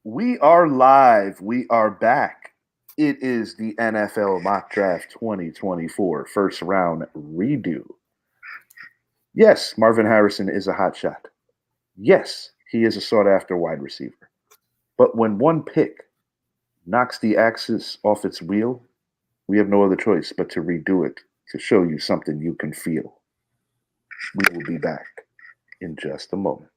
We are live. We are back. It is the NFL Mock Draft 2024 first round redo. Yes, Marvin Harrison is a hot shot. Yes, he is a sought after wide receiver. But when one pick knocks the axis off its wheel, we have no other choice but to redo it to show you something you can feel. We will be back in just a moment.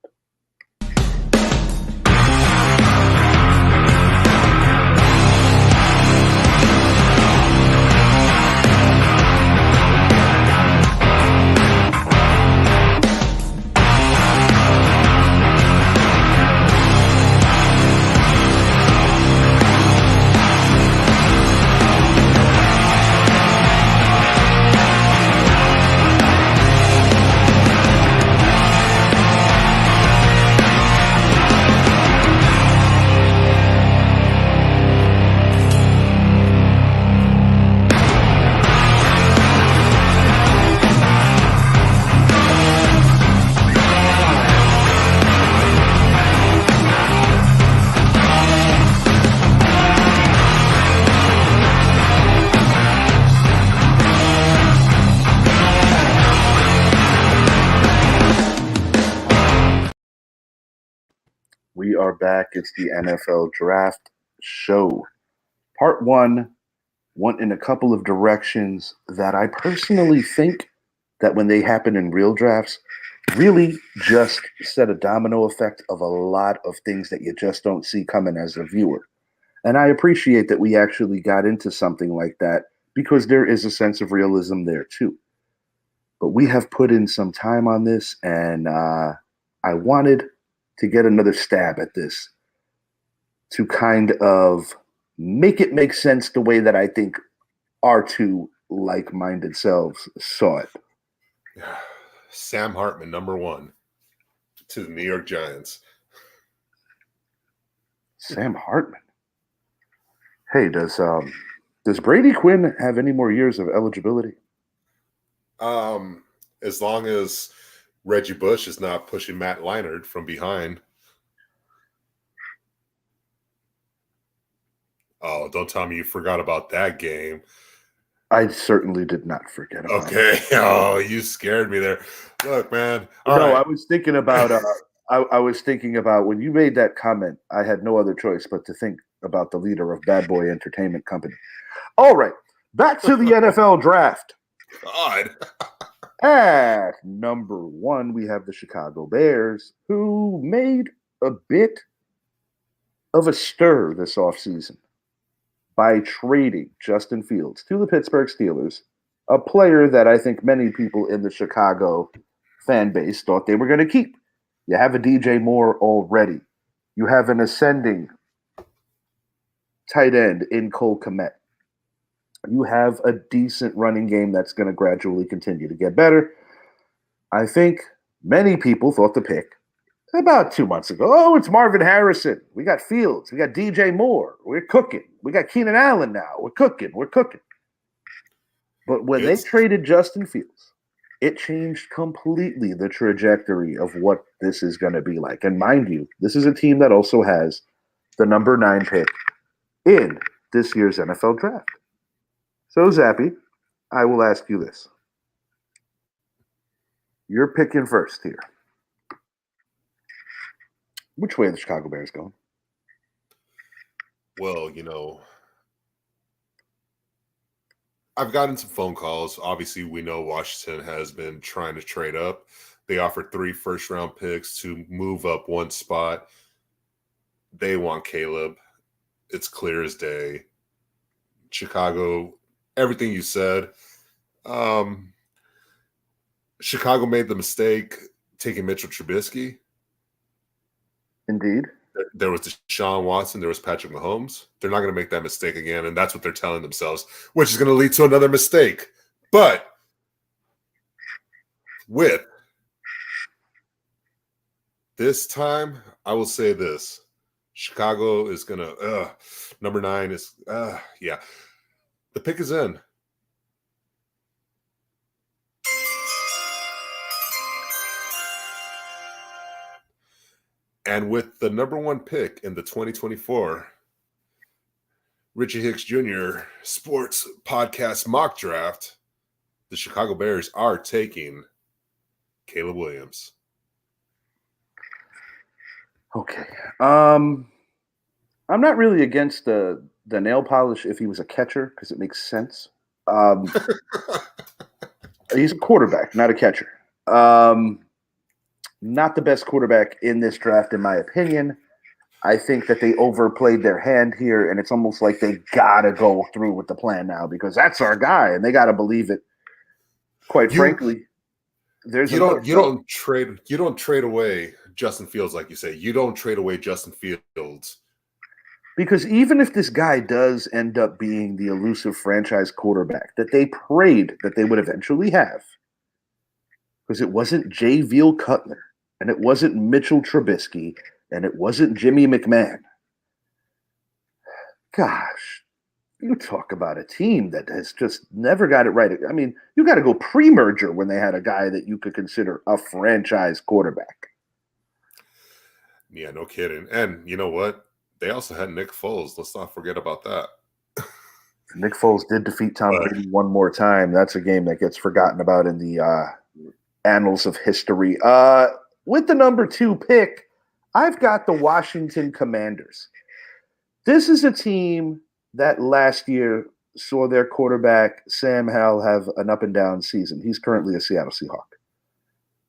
We are back. It's the NFL Draft Show. Part one went in a couple of directions that I personally think that when they happen in real drafts, really just set a domino effect of a lot of things that you just don't see coming as a viewer. And I appreciate that we actually got into something like that because there is a sense of realism there too. But we have put in some time on this, and I wanted to get another stab at this to kind of make it make sense the way that I think our two like-minded selves saw it. Sam Hartman, number one, to the New York Giants. Sam Hartman. Hey, does Brady Quinn have any more years of eligibility? As long as Reggie Bush is not pushing Matt Leinart from behind. Oh, don't tell me you forgot about that game. I certainly did not forget about it. Okay. Oh, you scared me there. Look, man. I was thinking about I was thinking about when you made that comment, I had no other choice but to think about the leader of Bad Boy Entertainment Company. All right, back to the NFL draft. God. At number one, we have the Chicago Bears, who made a bit of a stir this offseason by trading Justin Fields to the Pittsburgh Steelers, a player that I think many people in the Chicago fan base thought they were going to keep. You have a DJ Moore already. You have an ascending tight end in Cole Kmet. You have a decent running game that's going to gradually continue to get better. I think many people thought the pick about 2 months ago, oh, it's Marvin Harrison. We got Fields. We got DJ Moore. We're cooking. We got Keenan Allen now. We're cooking. But when they traded Justin Fields, it changed completely the trajectory of what this is going to be like. And mind you, this is a team that also has the number 9 pick in this year's NFL draft. So, Zappy, I will ask you this. You're picking first here. Which way are the Chicago Bears going? Well, I've gotten some phone calls. Obviously, we know Washington has been trying to trade up. They offered 3 first-round picks to move up one spot. They want Caleb. It's clear as day. Chicago, everything you said. Chicago made the mistake taking Mitchell Trubisky. Indeed. There was Deshaun Watson. There was Patrick Mahomes. They're not going to make that mistake again, and that's what they're telling themselves, which is going to lead to another mistake. But with this time, I will say this. Chicago is going to number 9 is yeah. The pick is in. And with the number 1 pick in the 2024 Richie Hicks Jr. Sports Podcast Mock Draft, the Chicago Bears are taking Caleb Williams. Okay. I'm not really against the nail polish if he was a catcher because it makes sense. He's a quarterback, not a catcher. Not the best quarterback in this draft, in my opinion. I think that they overplayed their hand here, and it's almost like they gotta go through with the plan now because that's our guy, and they gotta believe it. Quite frankly, there's you don't trade away Justin Fields like you say. You don't trade away Justin Fields. Because even if this guy does end up being the elusive franchise quarterback that they prayed that they would eventually have, because it wasn't Jay Veal Cutler, and it wasn't Mitchell Trubisky, and it wasn't Jimmy McMahon. Gosh, you talk about a team that has just never got it right. I mean, you got to go pre-merger when they had a guy that you could consider a franchise quarterback. Yeah, no kidding. And you know what? They also had Nick Foles. Let's not forget about that. Nick Foles did defeat Tom Brady one more time. That's a game that gets forgotten about in the annals of history. With the number 2 pick, I've got the Washington Commanders. This is a team that last year saw their quarterback, Sam Howell, have an up and down season. He's currently a Seattle Seahawk.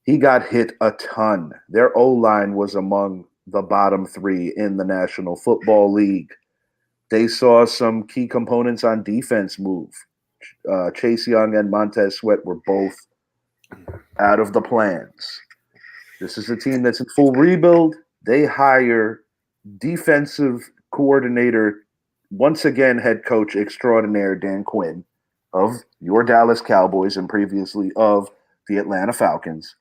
He got hit a ton. Their O-line was among the bottom 3 in the National Football League. They saw some key components on defense move. Chase Young and Montez Sweat were both out of the plans. This is a team that's in full rebuild. They hire defensive coordinator, once again head coach extraordinaire Dan Quinn of your Dallas Cowboys and previously of the Atlanta Falcons.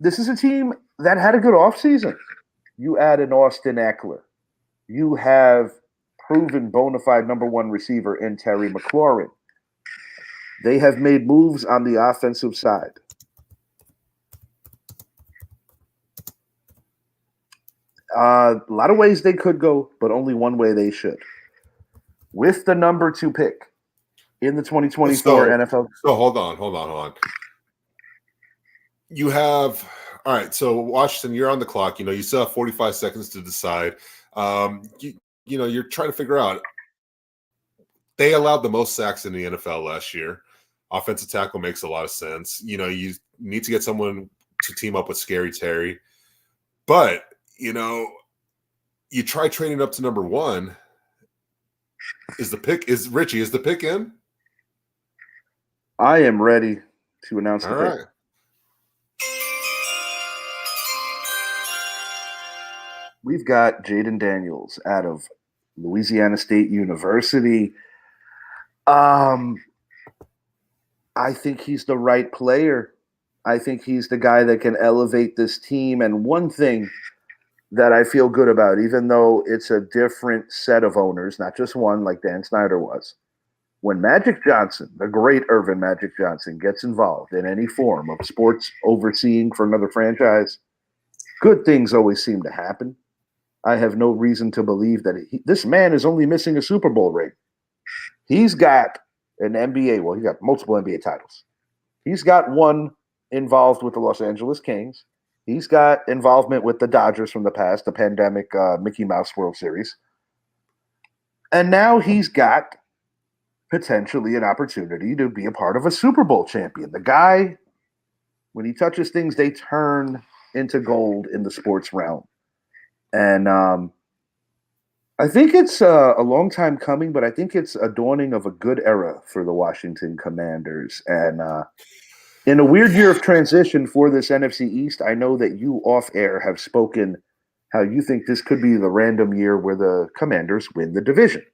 This is a team that had a good offseason. You add an Austin Eckler. You have proven bona fide number 1 receiver in Terry McLaurin. They have made moves on the offensive side. A lot of ways they could go, but only one way they should. With the number 2 pick in the 2024 NFL. So hold on. You have, all right, so Washington, you're on the clock. You still have 45 seconds to decide. You're trying to figure out. They allowed the most sacks in the NFL last year. Offensive tackle makes a lot of sense. You need to get someone to team up with Scary Terry. But, you try trading up to number 1. Is the pick in? I am ready to announce the pick. All right. We've got Jaden Daniels out of Louisiana State University. I think he's the right player. I think he's the guy that can elevate this team. And one thing that I feel good about, even though it's a different set of owners, not just one like Dan Snyder was, when Magic Johnson, the great Irvin Magic Johnson, gets involved in any form of sports overseeing for another franchise, good things always seem to happen. I have no reason to believe that this man is only missing a Super Bowl ring. He's got an NBA, well, he got multiple NBA titles. He's got one involved with the Los Angeles Kings. He's got involvement with the Dodgers from the past, the pandemic Mickey Mouse World Series. And now he's got potentially an opportunity to be a part of a Super Bowl champion. The guy, when he touches things, they turn into gold in the sports realm. And I think it's a long time coming, but I think it's a dawning of a good era for the Washington Commanders. And in a weird year of transition for this NFC East, I know that you off air have spoken how you think this could be the random year where the Commanders win the division.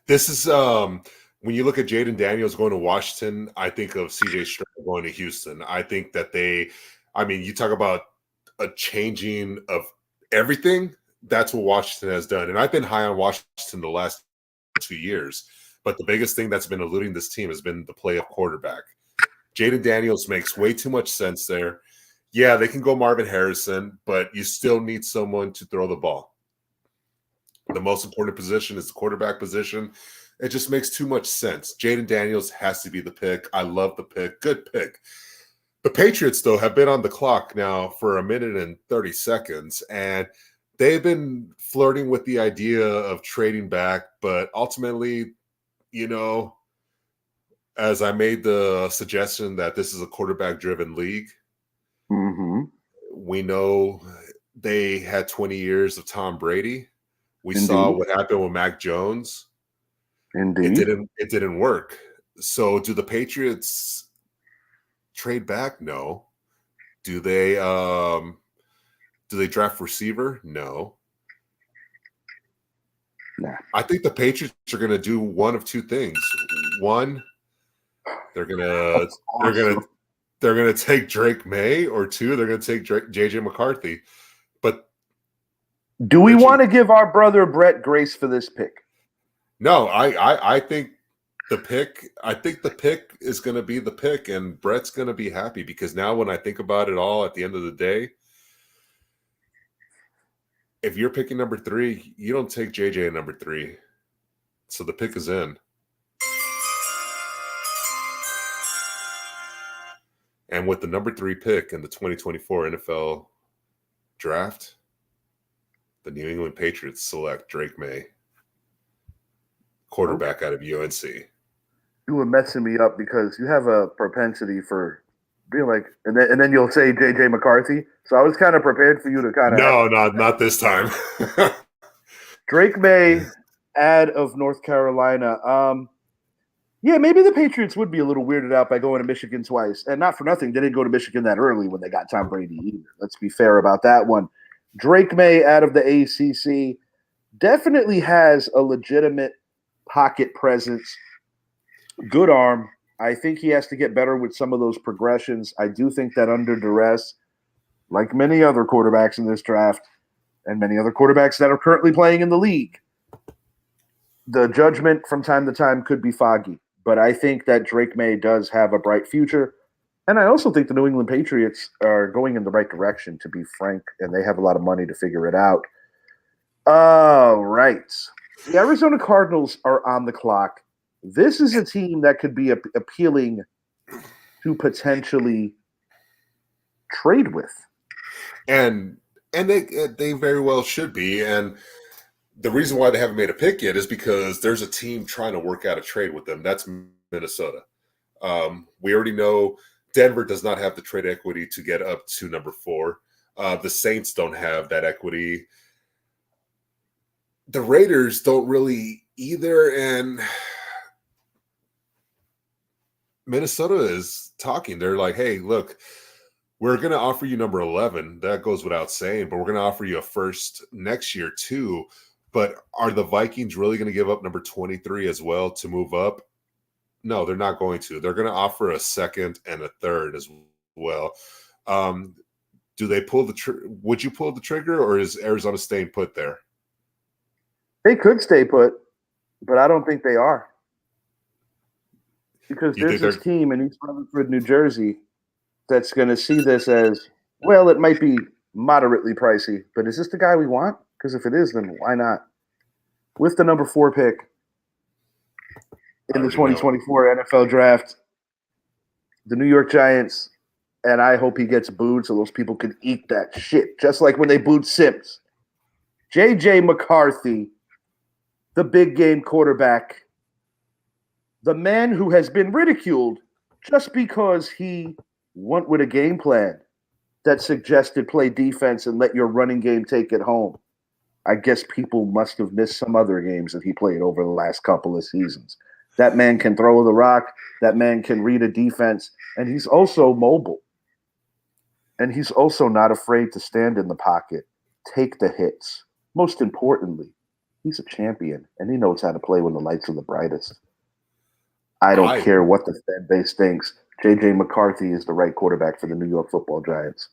This is when you look at Jaden Daniels going to Washington, I think of CJ Stroud going to Houston. I think that you talk about a changing of everything. That's what Washington has done. And I've been high on Washington the last 2 years. But the biggest thing that's been eluding this team has been the play of quarterback. Jaden Daniels makes way too much sense there. Yeah, they can go Marvin Harrison, but you still need someone to throw the ball. The most important position is the quarterback position. It just makes too much sense. Jaden Daniels has to be the pick. I love the pick. Good pick. The Patriots, though, have been on the clock now for 1 minute and 30 seconds, and they've been flirting with the idea of trading back, but ultimately, as I made the suggestion that this is a quarterback-driven league, we know they had 20 years of Tom Brady. We saw what happened with Mac Jones. Indeed. It didn't work. So do the Patriots trade back? No. Do they draft receiver? No. Nah. I think the Patriots are going to do one of two things. One, they're gonna take Drake May, or two, they're gonna take JJ McCarthy. But do we want to give our brother Brett grace for this pick? No, I think the pick is going to be the pick, and Brett's going to be happy, because now when I think about it all, at the end of the day, if you're picking number 3, you don't take JJ at number 3. So the pick is in. And with the number 3 pick in the 2024 NFL draft, the New England Patriots select Drake May, quarterback out of UNC. You were messing me up, because you have a propensity for being like, and then you'll say JJ McCarthy. So I was kind of prepared for you to kind of. No, not this time. Drake May, out of North Carolina. Yeah, maybe the Patriots would be a little weirded out by going to Michigan twice. And not for nothing, they didn't go to Michigan that early when they got Tom Brady either. Let's be fair about that one. Drake May, out of the ACC, definitely has a legitimate pocket presence. Good arm. I think he has to get better with some of those progressions. I do think that under duress, like many other quarterbacks in this draft and many other quarterbacks that are currently playing in the league, the judgment from time to time could be foggy. But I think that Drake May does have a bright future. And I also think the New England Patriots are going in the right direction, to be frank, and they have a lot of money to figure it out. All right. The Arizona Cardinals are on the clock. This is a team that could be appealing to potentially trade with. And they very well should be. And the reason why they haven't made a pick yet is because there's a team trying to work out a trade with them. That's Minnesota. We already know Denver does not have the trade equity to get up to number 4. The Saints don't have that equity. The Raiders don't really either. And Minnesota is talking. They're like, hey, look, we're going to offer you number 11. That goes without saying, but we're going to offer you a first next year too. But are the Vikings really going to give up number 23 as well to move up? No, they're not going to. They're going to offer a second and a third as well. Do they pull the would you pull the trigger, or is Arizona staying put there? They could stay put, but I don't think they are. Because there's this team in East Rutherford, New Jersey, that's going to see this as, well, it might be moderately pricey, but is this the guy we want? Because if it is, then why not? With the number 4 pick in the 2024 NFL draft, the New York Giants, and I hope he gets booed so those people can eat that shit, just like when they booed Sims. J.J. McCarthy, the big game quarterback, the man who has been ridiculed just because he went with a game plan that suggested play defense and let your running game take it home. I guess people must have missed some other games that he played over the last couple of seasons. That man can throw the rock. That man can read a defense. And he's also mobile. And he's also not afraid to stand in the pocket, take the hits. Most importantly, he's a champion, and he knows how to play when the lights are the brightest. I don't care what the fan base thinks. J.J. McCarthy is the right quarterback for the New York Football Giants.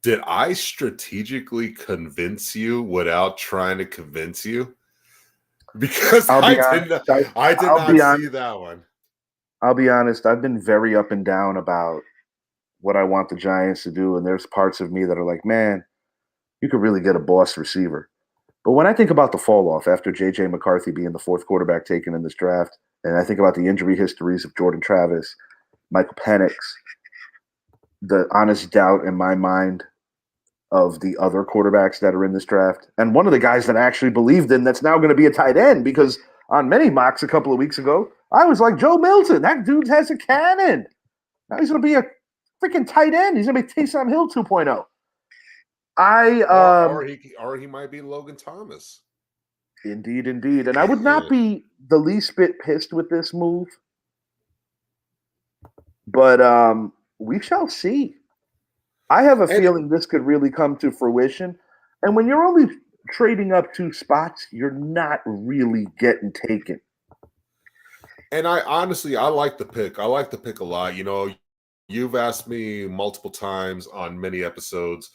Did I strategically convince you without trying to convince you? Because I did not see that one. I'll be honest. I've been very up and down about what I want the Giants to do, and there's parts of me that are like, man, you could really get a boss receiver. But when I think about the fall off after J.J. McCarthy being the fourth quarterback taken in this draft, and I think about the injury histories of Jordan Travis, Michael Penix, the honest doubt in my mind of the other quarterbacks that are in this draft, and one of the guys that I actually believed in that's now going to be a tight end because on many mocks a couple of weeks ago, I was like, Joe Milton, that dude has a cannon. Now he's going to be a freaking tight end. He's going to be Taysom Hill 2.0. Or he might be Logan Thomas. Indeed. And I would not be the least bit pissed with this move. But we shall see. I have a feeling this could really come to fruition. And when you're only trading up 2 spots, you're not really getting taken. And I like the pick. I like the pick a lot. You know, you've asked me multiple times on many episodes,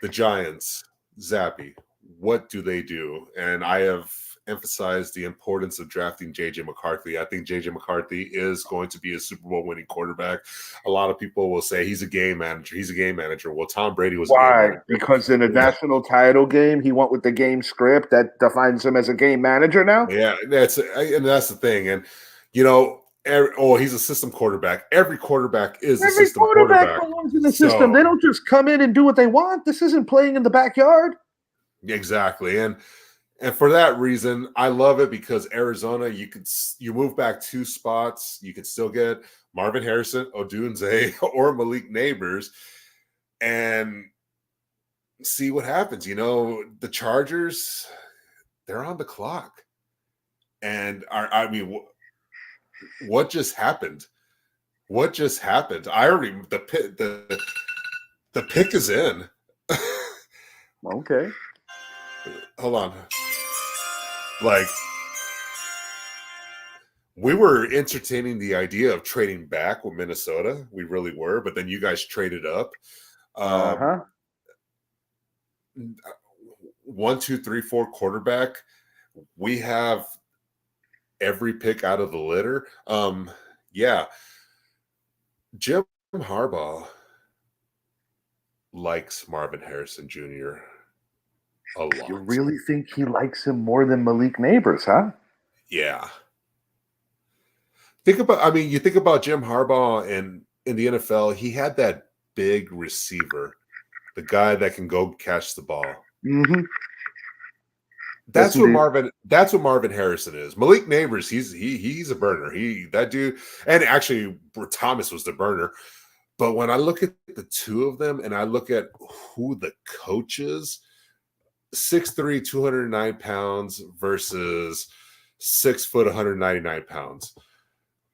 the Giants, Zappy, what do they do? And I have emphasized the importance of drafting J.J. McCarthy. I think J.J. McCarthy is going to be a Super Bowl winning quarterback. A lot of people will say he's a game manager. He's a game manager. Well, Tom Brady was a game manager. Because in a national title game, he went with the game script that defines him as a game manager now? Yeah, that's the thing. And, you know, he's a system quarterback. Every quarterback is a system quarterback. Every quarterback belongs in the system. They don't just come in and do what they want. This isn't playing in the backyard. Exactly. And for that reason, I love it because Arizona, you move back 2 spots, you could still get Marvin Harrison, Odunze, or Malik Neighbors, and see what happens. You know, the Chargers, they're on the clock, and what just happened? What just happened? The pick is in. Okay. Hold on. Like, we were entertaining the idea of trading back with Minnesota. We really were, but then you guys traded up. 1, 2, 3, 4 quarterback. We have every pick out of the litter. Yeah. Jim Harbaugh likes Marvin Harrison Jr. a lot. You really think he likes him more than Malik Neighbors, huh? Yeah. You think about Jim Harbaugh in the NFL, he had that big receiver, the guy that can go catch the ball. Mm-hmm. That's what Marvin Harrison is. Malik Neighbors, he's a burner. That dude, and actually Thomas was the burner. But when I look at the two of them and I look at who the coach is, 6'3", 209 pounds versus 6 foot, 199 pounds.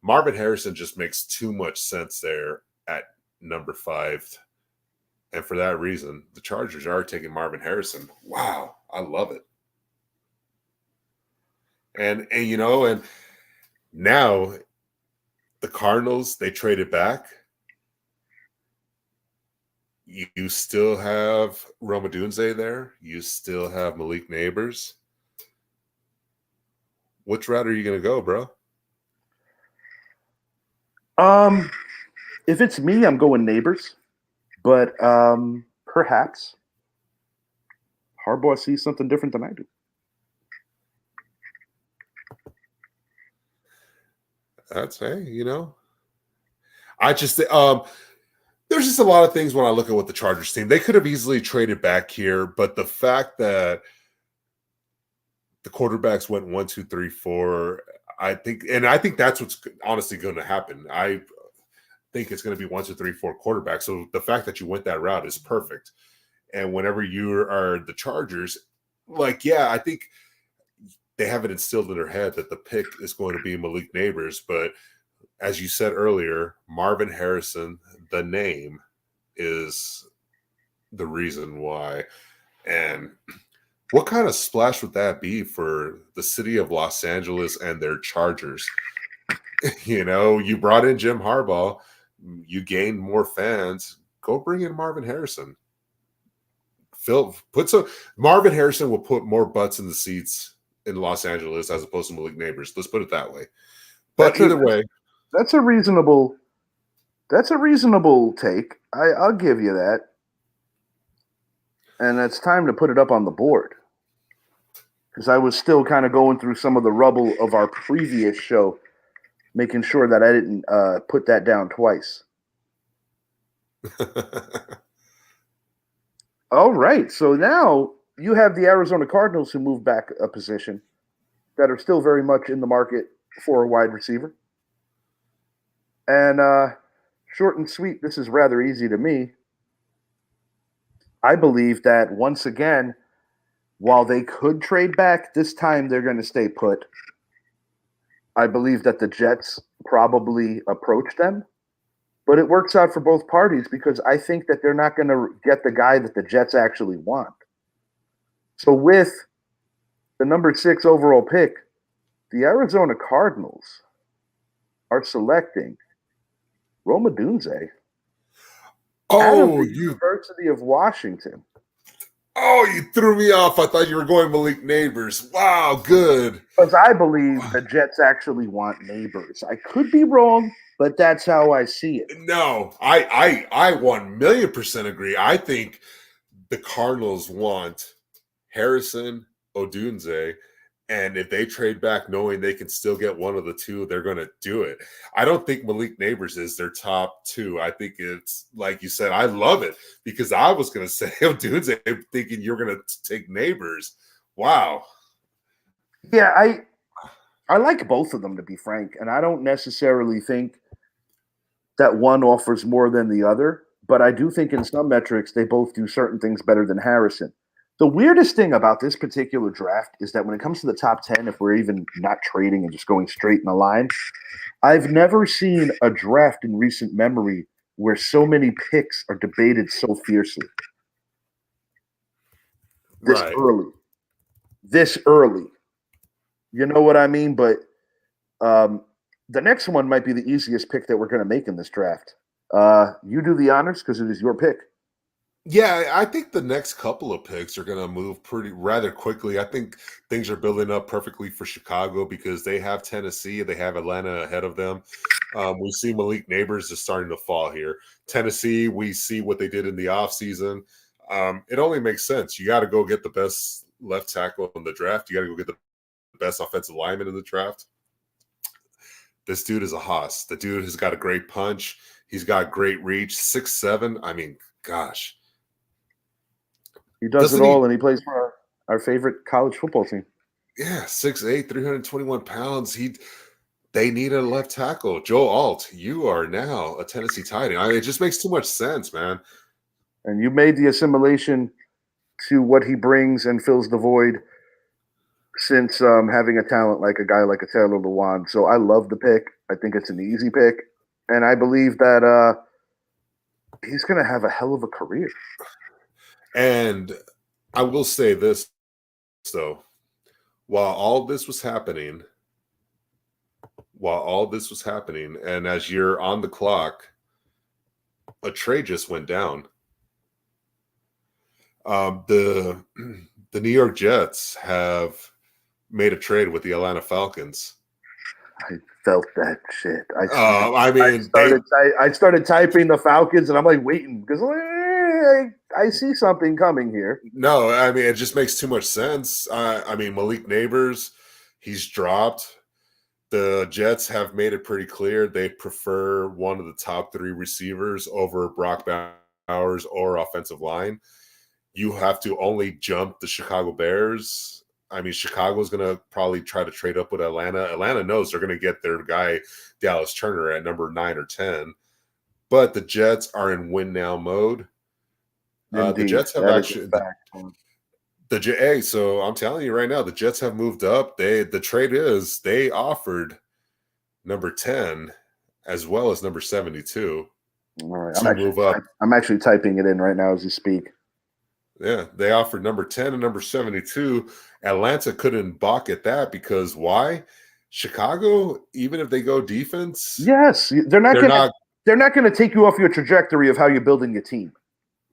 Marvin Harrison just makes too much sense there at number 5. And for that reason, the Chargers are taking Marvin Harrison. Wow, I love it. And now the Cardinals, they traded back. You still have Rome Odunze there. You still have Malik Neighbors. Which route are you going to go, bro? If it's me, I'm going Neighbors. But perhaps Harbaugh sees something different than I do. That's I just there's just a lot of things when I look at what the Chargers team, they could have easily traded back here, but the fact that the quarterbacks went 1, 2, 3, 4, I think that's what's honestly going to happen. I think it's going to be 1, 2, 3, 4 quarterbacks. So the fact that you went that route is perfect. And whenever you are the Chargers, I think they have it instilled in their head that the pick is going to be Malik Neighbors. But as you said earlier, Marvin Harrison, the name, is the reason why. And what kind of splash would that be for the city of Los Angeles and their Chargers? You brought in Jim Harbaugh, you gained more fans. Go bring in Marvin Harrison. Marvin Harrison will put more butts in the seats in Los Angeles as opposed to Malik Neighbors. Let's put it that way. But either way, that's a reasonable That's a reasonable take. I'll give you that. And it's time to put it up on the board because I was still kind of going through some of the rubble of our previous show, making sure that I didn't put that down twice. All right. So now you have the Arizona Cardinals who moved back a position that are still very much in the market for a wide receiver. And short and sweet, this is rather easy to me. I believe that once again, while they could trade back, this time they're going to stay put. I believe that the Jets probably approach them, but it works out for both parties because I think that they're not going to get the guy that the Jets actually want. So with the number 6 overall pick, the Arizona Cardinals are selecting Roma Dunze out of Oh, the University of Washington. you threw me off. I thought you were going Malik Neighbors. Wow, good. Because I believe the Jets actually want Neighbors. I could be wrong, but that's how I see it. No, I 1,000,000% agree. I think the Cardinals want Harrison Odunze, and if they trade back knowing they can still get one of the two, they're going to do it. I don't think Malik Neighbors is their top two. I think it's like you said. I love it because I was going to say Odunze, thinking you're going to take Neighbors. Wow. Yeah, I like both of them, to be frank, and I don't necessarily think that one offers more than the other, but I do think in some metrics they both do certain things better than Harrison. The weirdest thing about this particular draft is that when it comes to the top 10, if we're even not trading and just going straight in a line, I've never seen a draft in recent memory where so many picks are debated so fiercely. This Right. early. This early. You know what I mean? But the next one might be the easiest pick that we're going to make in this draft. You do the honors because it is your pick. Yeah, I think the next couple of picks are going to move pretty rather quickly. I think things are building up perfectly for Chicago because they have Tennessee, they have Atlanta ahead of them. We see Malik Neighbors is starting to fall here. Tennessee, we see what they did in the offseason. It only makes sense. You got to go get the best left tackle in the draft. You got to go get the best offensive lineman in the draft. This dude is a hoss. The dude has got a great punch. He's got great reach. 6'7". I mean, gosh. He does Doesn't it he? all, and he plays for our favorite college football team. Yeah, 6'8", 321 pounds. They need a left tackle. Joe Alt, you are now a Tennessee Titan. I mean, it just makes too much sense, man. And you made the assimilation to what he brings and fills the void since having a talent like a guy like a Taylor Lewan. So I love the pick. I think it's an easy pick. And I believe that he's going to have a hell of a career. And I will say this, though. While all this was happening, and as you're on the clock, a trade just went down. The New York Jets have made a trade with the Atlanta Falcons. I felt that shit. I mean, I started typing the Falcons, and I'm like waiting because I see something coming here. No, I mean, it just makes too much sense. I mean, Malik Neighbors, he's dropped. The Jets have made it pretty clear they prefer one of the top 3 receivers over Brock Bowers or offensive line. You have to only jump the Chicago Bears. I mean, Chicago's going to probably try to trade up with Atlanta. Atlanta knows they're going to get their guy, Dallas Turner, at number 9 or 10. But the Jets are in win now mode. The Indeed, Jets have that is actually a fact. hey, so I'm telling you right now, the Jets have moved up. The trade is they offered number 10 as well as number 72 All right, to move up. I'm actually typing it in right now as you speak. Yeah, they offered number 10 and number 72. Atlanta couldn't balk at that because why? Chicago, even if they go defense, Yes, they're not going to take you off your trajectory of how you're building your team.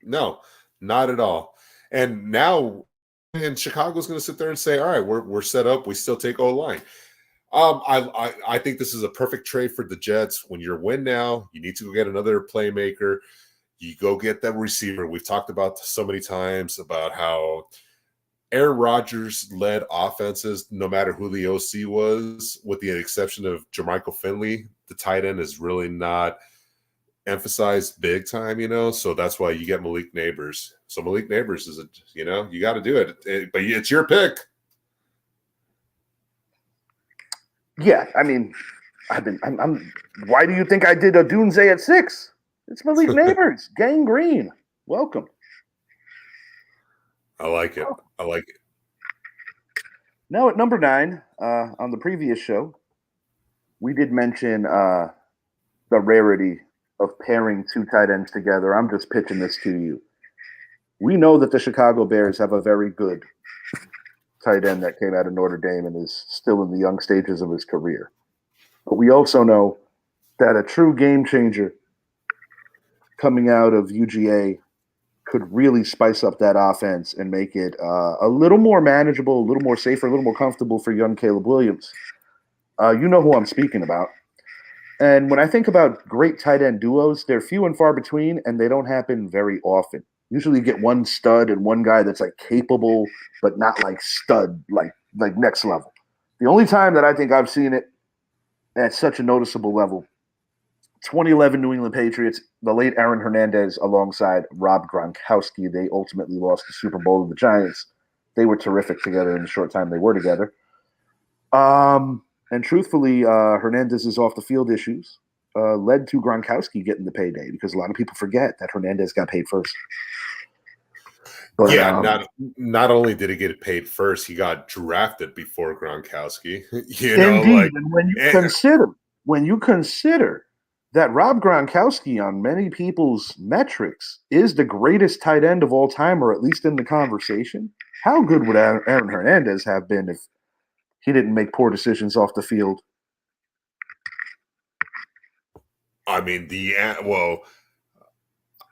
No, not at all. And now, and Chicago's going to sit there and say, all right, we're set up. We still take O-line. I think this is a perfect trade for the Jets. When you're win now, you need to go get another playmaker. You go get that receiver. We've talked about so many times about how Aaron Rodgers led offenses, no matter who the OC was, with the exception of Jermichael Finley. The tight end is really not emphasized big time, so that's why you get Malik Neighbors. So Malik Neighbors is, you got to do it, but it's your pick. Yeah, I mean, I'm why do you think I did a Dunze at 6? It's Malik Neighbors, Gang Green. Welcome. I like it. I like it. Now at number 9, on the previous show, we did mention the rarity of pairing 2 tight ends together. I'm just pitching this to you. We know that the Chicago Bears have a very good tight end that came out of Notre Dame and is still in the young stages of his career. But we also know that a true game changer coming out of UGA could really spice up that offense and make it a little more manageable, a little more safer, a little more comfortable for young Caleb Williams. You know who I'm speaking about. And when I think about great tight end duos, they're few and far between, and they don't happen very often. Usually you get one stud and one guy that's like capable, but not like stud, like next level. The only time that I think I've seen it at such a noticeable level, 2011 New England Patriots, the late Aaron Hernandez alongside Rob Gronkowski. They ultimately lost the Super Bowl to the Giants. They were terrific together in the short time they were together. And truthfully, Hernandez's off the field issues led to Gronkowski getting the payday because a lot of people forget that Hernandez got paid first. But, not only did he get paid first, he got drafted before Gronkowski. Indeed, and when you consider that Rob Gronkowski on many people's metrics is the greatest tight end of all time, or at least in the conversation, how good would Aaron Hernandez have been if he didn't make poor decisions off the field? I mean,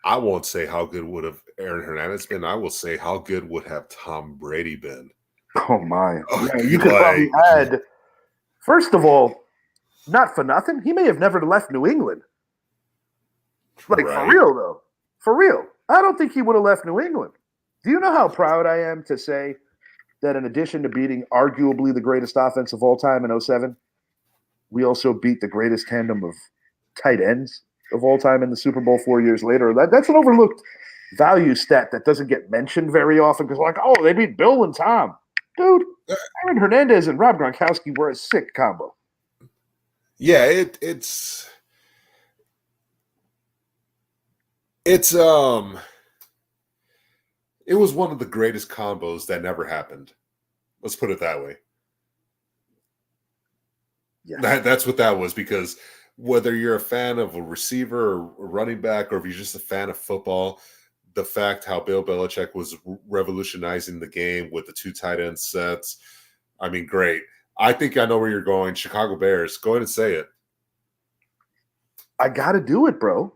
I won't say how good would have Aaron Hernandez been. I will say how good would have Tom Brady been. Oh, my. Yeah, you could probably add, first of all, not for nothing, he may have never left New England. Like, right. For real, though. For real. I don't think he would have left New England. Do you know how proud I am to say that in addition to beating arguably the greatest offense of all time in 2007, we also beat the greatest tandem of tight ends of all time in the Super Bowl 4 years later? That's an overlooked value stat that doesn't get mentioned very often because, like, oh, they beat Bill and Tom. Dude, Aaron Hernandez and Rob Gronkowski were a sick combo. Yeah, it was one of the greatest combos that never happened. Let's put it that way. Yeah. That's what that was, because whether you're a fan of a receiver or a running back, or if you're just a fan of football, the fact how Bill Belichick was revolutionizing the game with the 2 tight end sets, I mean, great. I think I know where you're going. Chicago Bears. Go ahead and say it. I got to do it, bro.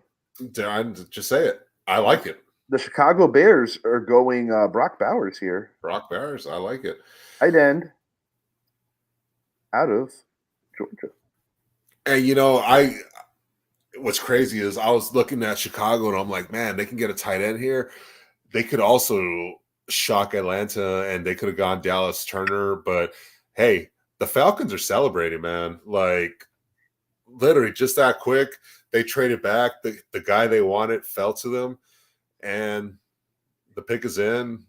Just say it. I like it. The Chicago Bears are going Brock Bowers here. Brock Bowers. I like it. Tight end out of Georgia. And, what's crazy is I was looking at Chicago and I'm like, man, they can get a tight end here. They could also shock Atlanta and they could have gone Dallas Turner. But, hey, the Falcons are celebrating, man. Like, literally just that quick. They traded back. The guy they wanted fell to them. And the pick is in.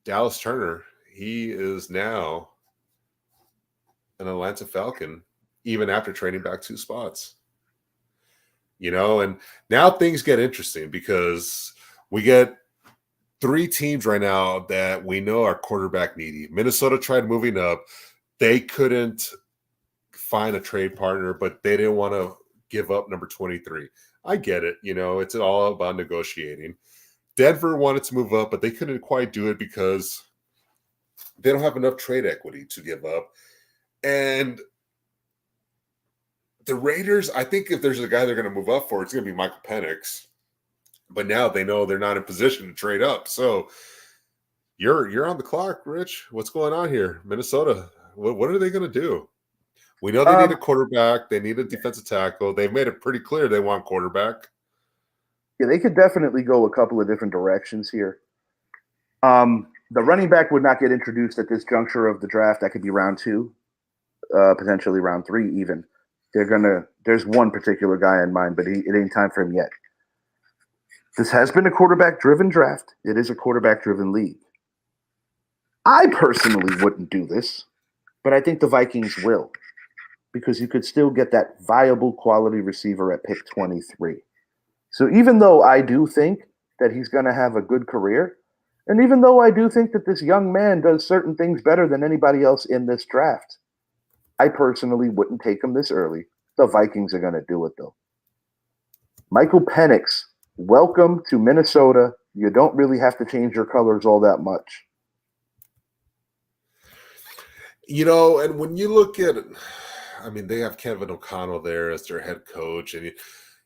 Dallas Turner, he is now an Atlanta Falcon, even after trading back 2 spots. And now things get interesting because we get 3 teams right now that we know are quarterback needy. Minnesota tried moving up. They couldn't find a trade partner, but they didn't want to give up number 23. I get it. It's all about negotiating. Denver wanted to move up, but they couldn't quite do it because they don't have enough trade equity to give up. And the Raiders, I think if there's a guy they're going to move up for, it's going to be Michael Penix. But now they know they're not in position to trade up. So you're on the clock, Rich. What's going on here? Minnesota, what are they going to do? We know they need a quarterback. They need a defensive tackle. They've made it pretty clear they want quarterback. Yeah, they could definitely go a couple of different directions here. The running back would not get introduced at this juncture of the draft. That could be round 2, potentially round 3 even. There's one particular guy in mind, but it ain't time for him yet. This has been a quarterback-driven draft. It is a quarterback-driven league. I personally wouldn't do this, but I think the Vikings will, because you could still get that viable quality receiver at pick 23. So even though I do think that he's going to have a good career, and even though I do think that this young man does certain things better than anybody else in this draft, I personally wouldn't take him this early. The Vikings are going to do it, though. Michael Penix, welcome to Minnesota. You don't really have to change your colors all that much. You know, and when you look at it, I mean, they have Kevin O'Connell there as their head coach, and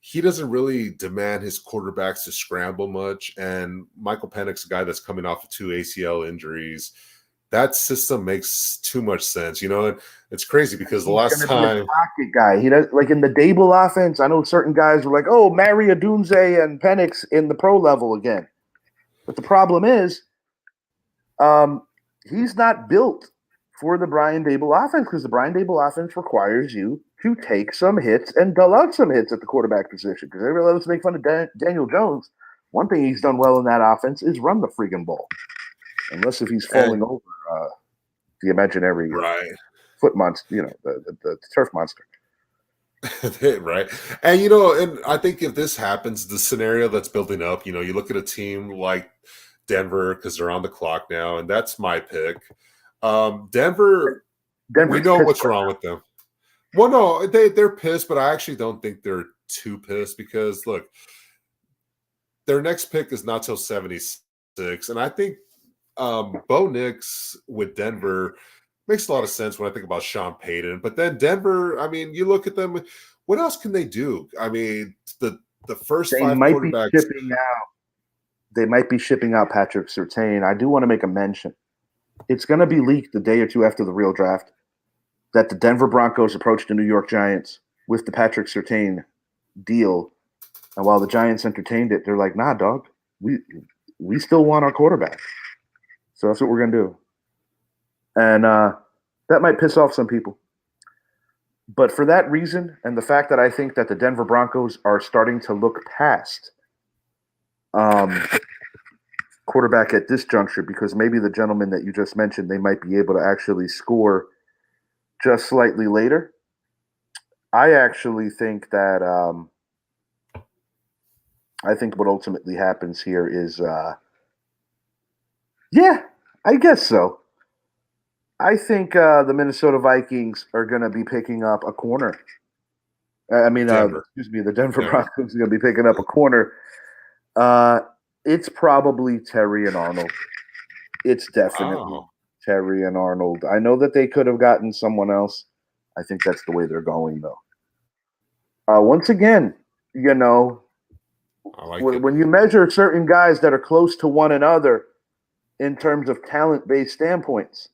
he doesn't really demand his quarterbacks to scramble much. And Michael Penix, a guy that's coming off of 2 ACL injuries, that system makes too much sense. You know, it's crazy because the last time pocket guy, he does, like in the Dable offense. I know certain guys were like, "Oh, marry Odunze and Penix in the pro level again," but the problem is, he's not built for the Brian Dable offense, because the Brian Dable offense requires you to take some hits and dull out some hits at the quarterback position. Because everybody loves to make fun of Daniel Jones. One thing he's done well in that offense is run the friggin' ball. Unless if he's falling over the imaginary foot monster, you know, the turf monster. Right. And, you know, and I think if this happens, the scenario that's building up, you know, you look at a team like Denver, because they're on the clock now, and that's my pick. Denver, we know what's wrong with them. Well, no, they're pissed, but I actually don't think they're too pissed because, look, their next pick is not till 76. And I think Bo Nix with Denver makes a lot of sense when I think about Sean Payton. But then Denver, I mean, you look at them, what else can they do? I mean, the first 5 quarterbacks. They might be shipping out Patrick Surtain. I do want to make a mention. It's going to be leaked a day or two after the real draft that the Denver Broncos approached the New York Giants with the Patrick Surtain deal. And while the Giants entertained it, they're like, "Nah, dog, we still want our quarterback." So that's what we're going to do. And that might piss off some people. But for that reason, and the fact that I think that the Denver Broncos are starting to look past quarterback at this juncture, because maybe the gentleman that you just mentioned, they might be able to actually score just slightly later. I actually think that I think what ultimately happens here is, yeah, I guess so. I think the Minnesota Vikings are going to be picking up a corner. The Denver Broncos are going to be picking up a corner. It's probably Terry and Arnold. It's definitely Terry and Arnold. I know that they could have gotten someone else. I think that's the way they're going, though. Once again, you know, when you measure certain guys that are close to one another in terms of talent-based standpoints,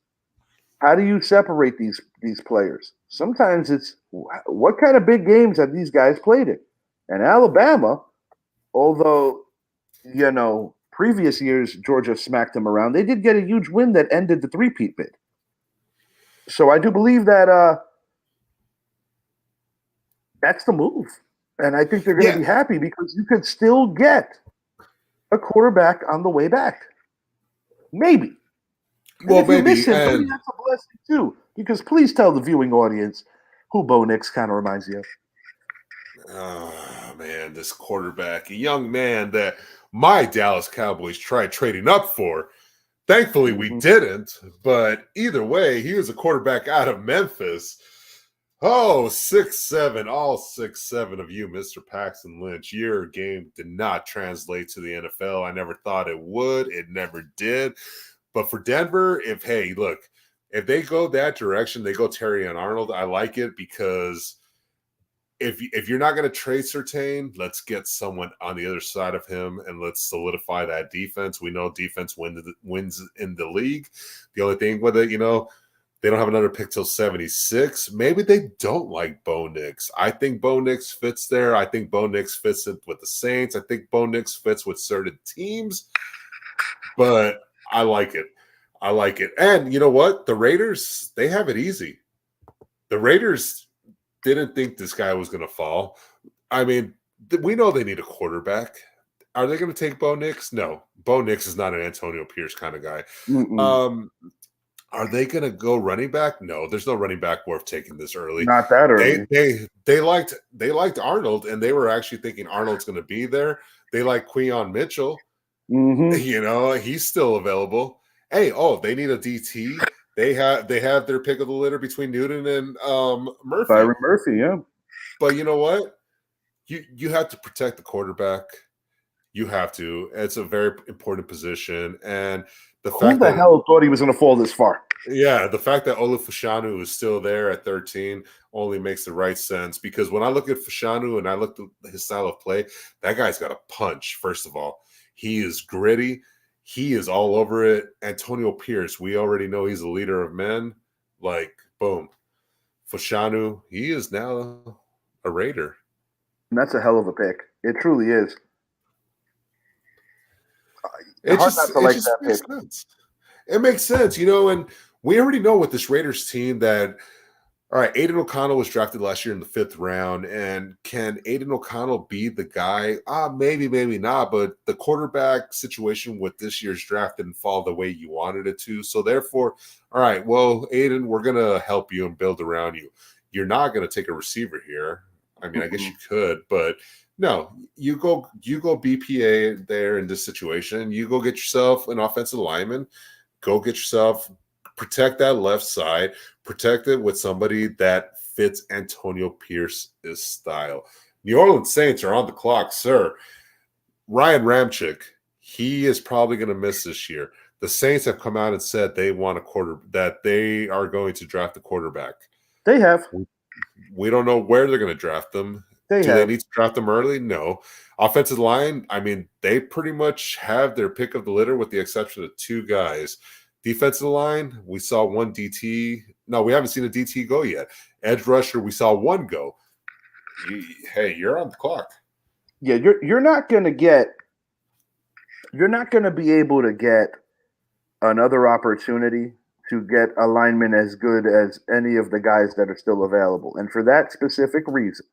how do you separate these players? Sometimes it's what kind of big games have these guys played in? And Alabama, although, you know, previous years Georgia smacked them around, they did get a huge win that ended the three-peat bid. So I do believe that that's the move. And I think they're going to be happy because you could still get a quarterback on the way back.Maybe. Well, maybe. Maybe that's a blessing too. Because please tell the viewing audience who Bo Nix kind of reminds you of. Oh, man, this quarterback, a young man that my Dallas Cowboys tried trading up for. Thankfully, we didn't. But either way, he was a quarterback out of Memphis. Oh, 6'7", all 6'7" of you, Mr. Paxton Lynch. Your game did not translate to the NFL. I never thought it would. It never did. But for Denver, if they go that direction, they go Terry and Arnold, I like it because if you're not going to trade Surtain, let's get someone on the other side of him and let's solidify that defense. We know defense wins in the league. The only thing with it, you know, They don't have another pick till 76. Maybe they don't like Bo Nix. I think Bo Nix fits there. I think Bo Nix fits it with the Saints. I think Bo Nix fits with certain teams. But I like it. I like it. And you know what? The Raiders, they have it easy. The Raiders didn't think this guy was going to fall. I mean, we know they need a quarterback. Are they going to take Bo Nix? No. Bo Nix is not an Antonio Pierce kind of guy. Are they going to go running back? No, there's no running back worth taking this early. Not that early. They liked Arnold, and they were actually thinking Arnold's going to be there. They like Queion Mitchell. You know, he's still available. Hey, they need a DT. They have their pick of the litter between Newton and Murphy. Byron Murphy, yeah. But you know what? You have to protect the quarterback. You have to. It's a very important position. And who the hell thought he was going to fall this far? Yeah, the fact that Olu Fashanu is still there at 13 only makes the right sense, because when I look at Fashanu and I look at his style of play, that guy's got a punch, first of all. He is gritty. He is all over it. Antonio Pierce, we already know he's a leader of men. Like, boom. Fashanu, he is now a Raider. And that's a hell of a pick. It truly is. It makes sense, you know, and we already know with this Raiders team that, all right, Aiden O'Connell was drafted last year in the 5th round, and can Aiden O'Connell be the guy? Maybe, maybe not, but the quarterback situation with this year's draft didn't fall the way you wanted it to, so therefore, all right, well, Aiden, we're going to help you and build around you. You're not going to take a receiver here. I mean, I guess you could, but no, you go BPA there in this situation. You go get yourself an offensive lineman. Go get yourself, protect that left side, protect it with somebody that fits Antonio Pierce's style. New Orleans Saints are on the clock, sir. Ryan Ramczyk, he is probably going to miss this year. The Saints have come out and said they want that they are going to draft a quarterback. They have. We don't know where they're going to draft them. Do they need to draft them early? No. Offensive line, I mean, they pretty much have their pick of the litter with the exception of 2 guys. Defensive line, we saw 1 DT. No, we haven't seen a DT go yet. Edge rusher, we saw 1 go. Hey, you're on the clock. Yeah, you're not going to be able to get another opportunity to get a lineman as good as any of the guys that are still available. And for that specific reason,